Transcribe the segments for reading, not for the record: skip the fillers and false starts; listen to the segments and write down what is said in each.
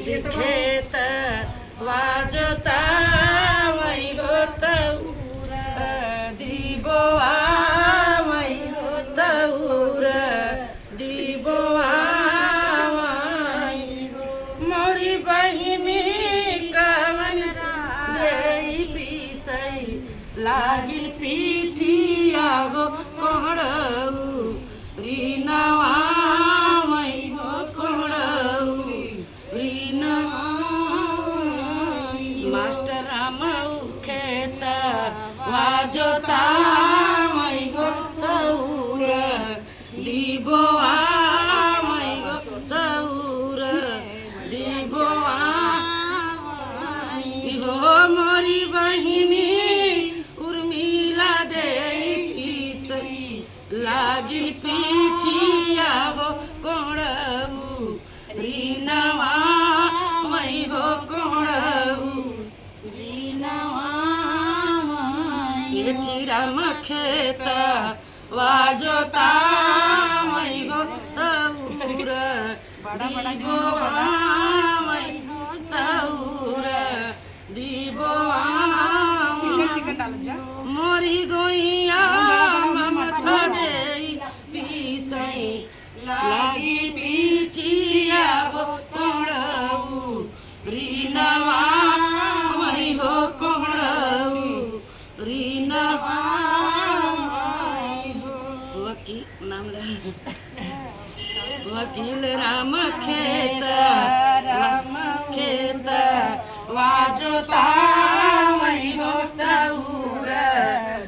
खेत वाजोता वही गोतौर दीबोआ वही गोतौर दीबोआ मोरी बहिनी कवन देई पिसै लागिल पीठिया गो कोहड़ऊ रीनवा वही हो कोहड़ऊ रीनवा मास्टर रामऊ खेत वाजोता वही गोतौर दीबोआ वही गोतौर दीबोआ हो मोरी बहिनी उर्मिला देई पिसै लागिल पीठिया गो कोहड़ऊ रीनवा वही हो कोहड़ऊ रीनवा सेठी राम खेत वाजोता वही गोतौर दीबोआ वही गोतौर दीबोआ मोरी गोइया ममता देई पिसै लागी पीठिया हो कोहड़ऊ रीनवा वही हो कोहड़ऊ रीनवा वकील नाम वकील राम खेत वाजोता वही गोतौर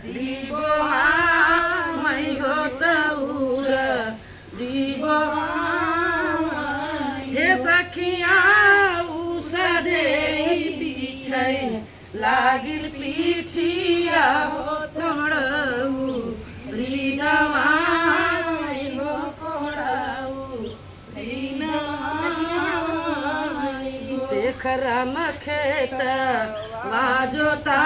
दीबोआ वही गोतौर दीबोआ हे सखिया उस देई पिसै लागिल पीठिया हो कोहड़ऊ रीनवा वही हो कोहड़ऊ रीनवा शेखर राम खेत वाजोता